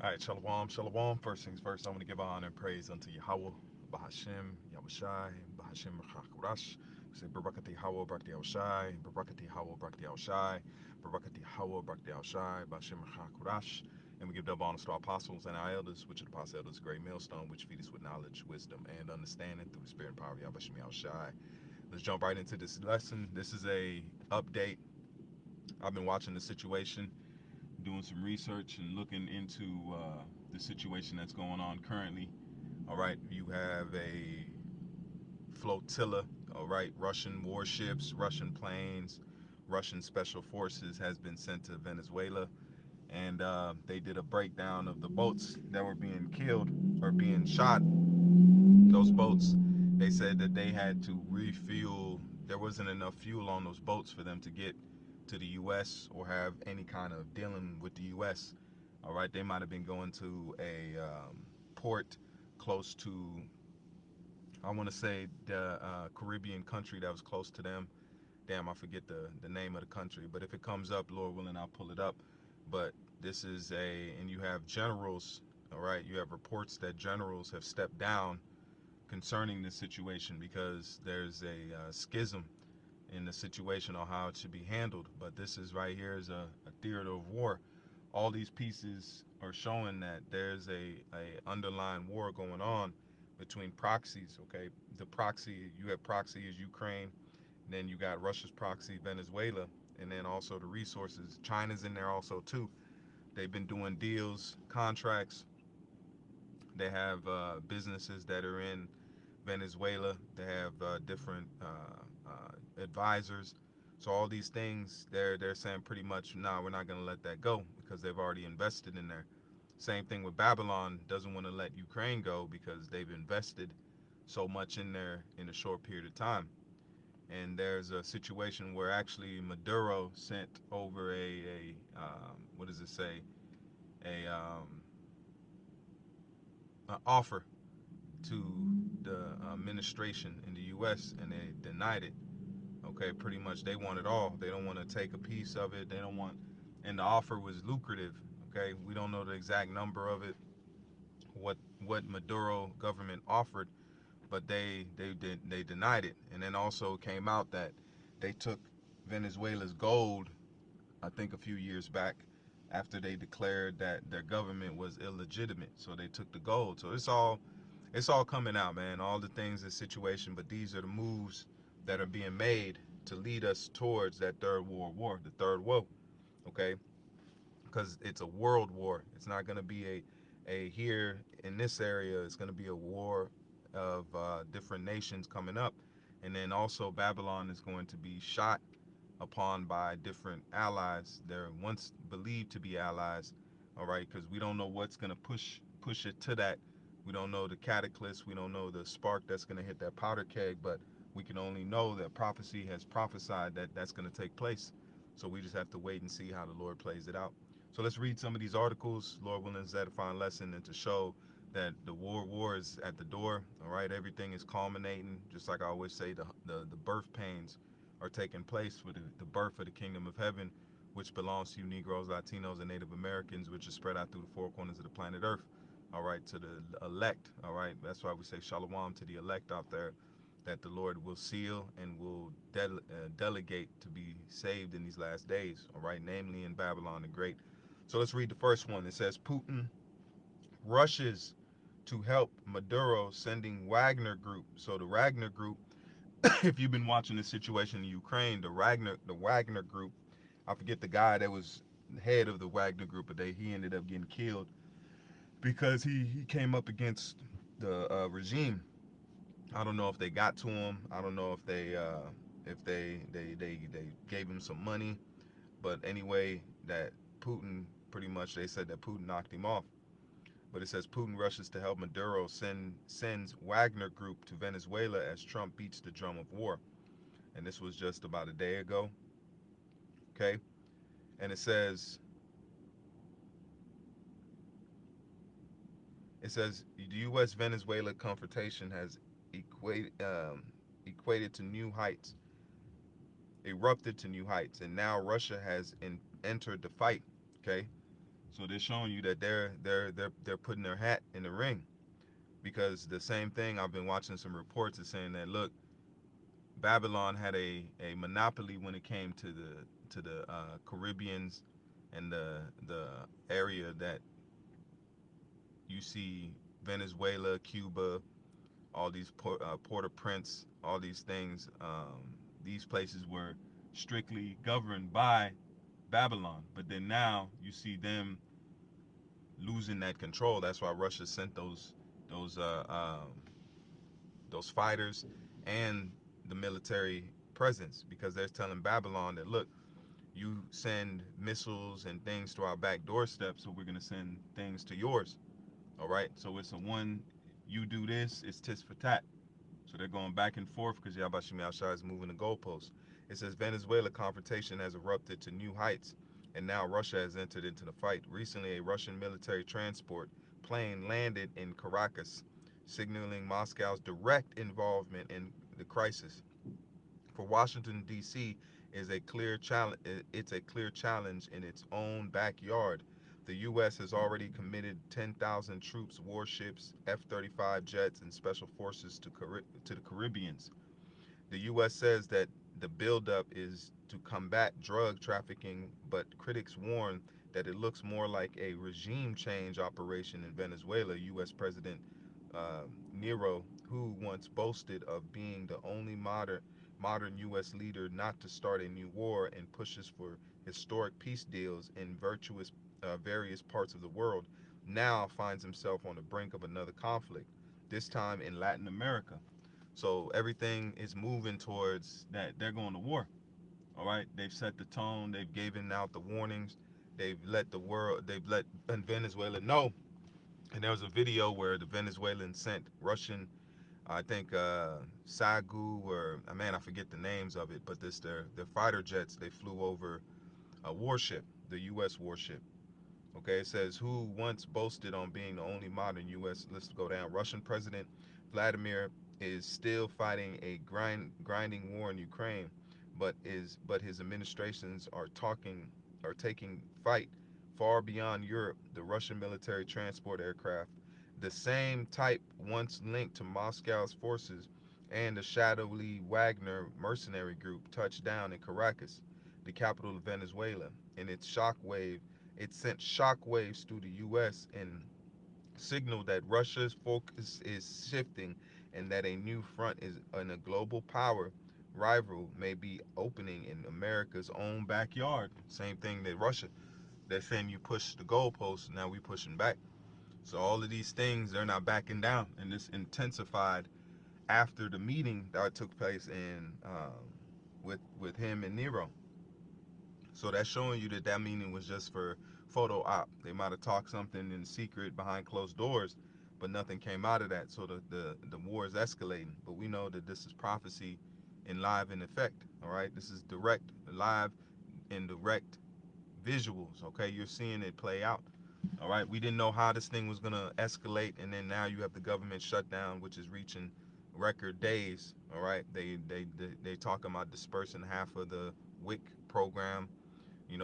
All right, shalom, shalom. First things first, I want to give honor and praise unto Yahweh, Bahashem, Yahushai, Bahashem, Chakurash. Say, Barakati Hawa, Brakti Yahushai, Barakati Hawa, Brakti Yahushai, Barakati Hawa, Brakti Yahushai, Bahashem, Chakurash. And we give double honors to our apostles and our elders, which are the apostle elders, great millstone, which feed us with knowledge, wisdom, and understanding through the spirit and power of Yahweh Yahushai. Let's jump right into this lesson. This is a update. I've been watching the situation, doing some research and looking into the situation that's going on currently. All right, you have a flotilla. All right, Russian warships, Russian planes, Russian special forces has been sent to Venezuela, and they did a breakdown of the boats that were being killed or being shot. Those boats, they said that they had to refuel. There wasn't enough fuel on those boats for them to get to the U.S. or have any kind of dealing with the U.S. All right, they might have been going to a port close to, I want to say, the Caribbean country that was close to them. Damn, I forget the name of the country, but if it comes up, Lord willing, I'll pull it up. But this is and you have generals, all right, you have reports that generals have stepped down concerning this situation because there's a schism in the situation on how it should be handled. But this is right here is a theater of war. All these pieces are showing that there's a underlying war going on between proxies. Okay, the proxy, you have proxy is Ukraine, then you got Russia's proxy Venezuela, and then also the resources. China's in there also too. They've been doing deals, contracts. They have businesses that are in Venezuela. They have different advisors. So all these things, they're saying pretty much, nah, we're not going to let that go because they've already invested in there. Same thing with Babylon, doesn't want to let Ukraine go because they've invested so much in there in a short period of time. And there's a situation where actually Maduro sent over a what does it say, a an offer to the administration in the U.S. and they denied it. Okay, pretty much they want it all. They don't want to take a piece of it. They don't want, and the offer was lucrative. Okay, we don't know the exact number of it, what Maduro government offered, but they denied it. And then also came out that they took Venezuela's gold, I think a few years back, after they declared that their government was illegitimate. So they took the gold. So it's all coming out, man. All the things, the situation, but these are the moves that are being made to lead us towards that third world war, the third woe. Okay, because it's a world war. It's not going to be a here in this area. It's going to be a war of different nations coming up, and then also Babylon is going to be shot upon by different allies. They're once believed to be allies, all right, because we don't know what's going to push it to that. We don't know the cataclysm. We don't know the spark that's going to hit that powder keg, but we can only know that prophecy has prophesied that that's going to take place. So we just have to wait and see how the Lord plays it out. So let's read some of these articles. Lord willing, is that a fine lesson and to show that the war is at the door. All right, everything is culminating. Just like I always say, the birth pains are taking place for the birth of the kingdom of heaven, which belongs to you Negroes, Latinos, and Native Americans, which is spread out through the four corners of the planet Earth. All right, to the elect. All right, that's why we say shalom to the elect out there, that the Lord will seal and will delegate to be saved in these last days. All right, namely in Babylon the Great. So let's read the first one. It says Putin rushes to help Maduro, sending Wagner Group. So the Wagner Group, if you've been watching the situation in Ukraine, the Wagner Group, I forget the guy that was head of the Wagner Group, but he ended up getting killed because he came up against the regime. I don't know if they got to him. I don't know if they gave him some money, but anyway, that Putin pretty much they said that Putin knocked him off. But it says Putin rushes to help Maduro sends Wagner Group to Venezuela as Trump beats the drum of war. And this was just about a day ago. Okay, and it says the U.S. Venezuela confrontation has equated to new heights, erupted to new heights, and now Russia has entered the fight. Okay, So they're showing you that they're putting their hat in the ring, because the same thing, I've been watching some reports is saying that, look, Babylon had a monopoly when it came to the Caribbeans and the area that you see, Venezuela, Cuba, all these Port-au-Prince, all these things. These places were strictly governed by Babylon, but then now you see them losing that control. That's why Russia sent those uh, um, those fighters and the military presence, because they're telling Babylon that, look, you send missiles and things to our back doorstep, so we're gonna send things to yours. All right, so it's a one. You do this, it's tit for tat. So they're going back and forth because Yabashimi Al-Shai is moving the goalposts. It says Venezuela confrontation has erupted to new heights, and now Russia has entered into the fight. Recently, a Russian military transport plane landed in Caracas, signaling Moscow's direct involvement in the crisis. For Washington D.C. is a clear challenge. It's a clear challenge in its own backyard. The U.S. has already committed 10,000 troops, warships, F-35 jets, and special forces to the Caribbeans. The U.S. says that the buildup is to combat drug trafficking, but critics warn that it looks more like a regime change operation in Venezuela. U.S. President uh, Nero, who once boasted of being the only modern U.S. leader not to start a new war and pushes for historic peace deals in virtuous various parts of the world, now finds himself on the brink of another conflict, this time in Latin America. So everything is moving towards that they're going to war. All right, they've set the tone. They've given out the warnings. They've let the world. They've let Venezuela know. And there was a video where the Venezuelans sent Russian, I think, Sagu, or man, I forget the names of it, but this their fighter jets. They flew over a warship, the U.S. warship. Okay, it says who once boasted on being the only modern U.S. Let's go down. Russian President Vladimir is still fighting a grinding war in Ukraine, but his administrations are taking fight far beyond Europe. The Russian military transport aircraft, the same type once linked to Moscow's forces, and the shadowy Wagner mercenary group touched down in Caracas, the capital of Venezuela, in its shockwave it sent shockwaves through the U.S. and signaled that Russia's focus is shifting and that a new front is in a global power rival may be opening in America's own backyard. Same thing that Russia. They're saying you push the goalposts, now we pushing back. So all of these things, they're not backing down, and this intensified after the meeting that took place in with him and Nero. So that's showing you that that meeting was just for photo op. They might have talked something in secret behind closed doors, but nothing came out of that. So the war is escalating. But we know that this is prophecy in live in effect. All right, this is direct, live, and direct visuals. Okay, you're seeing it play out. All right, we didn't know how this thing was gonna escalate, and then now you have the government shutdown, which is reaching record days. All right, they talking about dispersing half of the WIC program,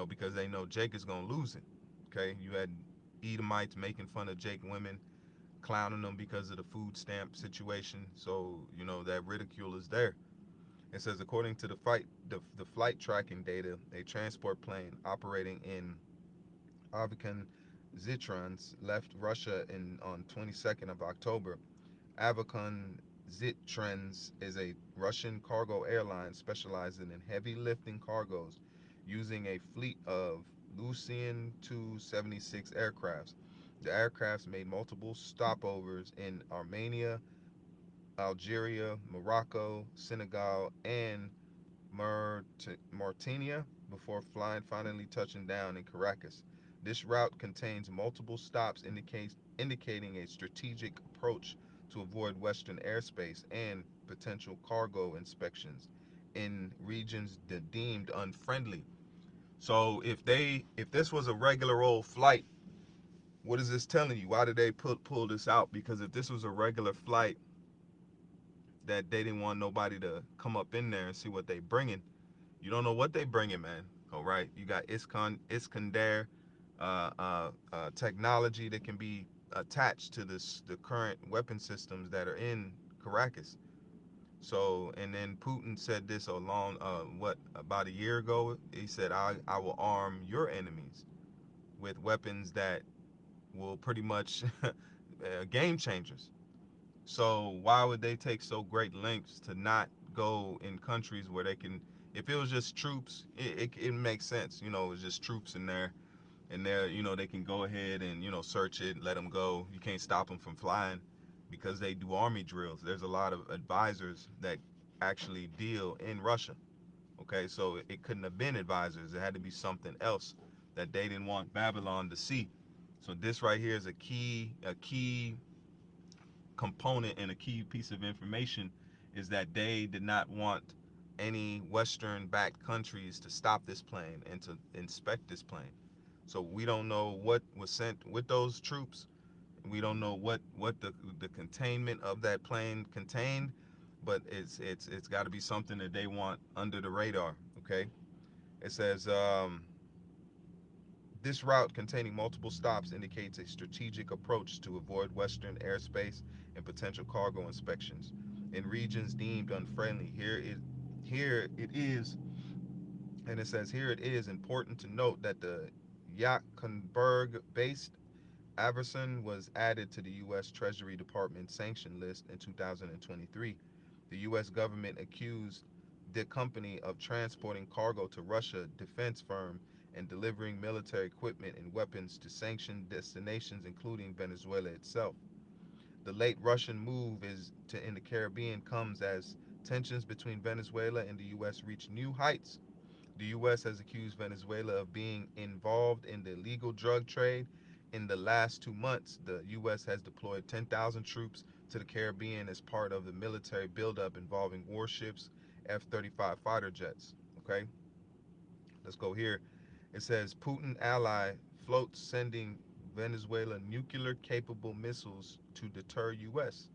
because they know Jake is gonna lose it. Okay, you had Edomites making fun of Jake women, clowning them because of the food stamp situation. So that ridicule is there. It says according to the flight tracking data, a transport plane operating in Avikan Zitrans left Russia on 22nd of October. Avikan Zitrans is a Russian cargo airline specializing in heavy lifting cargoes using a fleet of Lucian Tu-76 aircrafts. The aircrafts made multiple stopovers in Armenia, Algeria, Morocco, Senegal, and Mauritania before finally touching down in Caracas. This route contains multiple stops indicating a strategic approach to avoid Western airspace and potential cargo inspections in regions deemed unfriendly. So if this was a regular old flight, what is this telling you? Why did they pull this out? Because if this was a regular flight that they didn't want nobody to come up in there and see what they bringing, you don't know what they bringing, man. All right, you got Iskander, technology that can be attached to the current weapon systems that are in Caracas. So, and then Putin said this along, about a year ago. He said, I will arm your enemies with weapons that will pretty much game changers. So why would they take so great lengths to not go in countries where they can? If it was just troops, it makes sense. It's just troops in there, and they can go ahead and search it, let them go. You can't stop them from flying because they do army drills. There's a lot of advisors that actually deal in Russia. Okay, so it couldn't have been advisors. It had to be something else that they didn't want Babylon to see. So this right here is a key component and a key piece of information, is that they did not want any Western backed countries to stop this plane and to inspect this plane. So we don't know what was sent with those troops. We don't know what the containment of that plane contained, but it's got to be something that they want under the radar. Okay, it says this route, containing multiple stops, indicates a strategic approach to avoid Western airspace and potential cargo inspections in regions deemed unfriendly. Here it is, and it says here it is important to note that the Yachtenberg-based Averson was added to the U.S. Treasury Department sanction list in 2023. The U.S. government accused the company of transporting cargo to Russia defense firm and delivering military equipment and weapons to sanctioned destinations, including Venezuela itself. The late Russian move in the Caribbean comes as tensions between Venezuela and the U.S. reach new heights. The U.S. has accused Venezuela of being involved in the illegal drug trade. In the last 2 months, the U.S. has deployed 10,000 troops to the Caribbean as part of the military buildup involving warships, F-35 fighter jets. Okay, let's go here. It says Putin ally floats sending Venezuela nuclear capable missiles to deter U.S.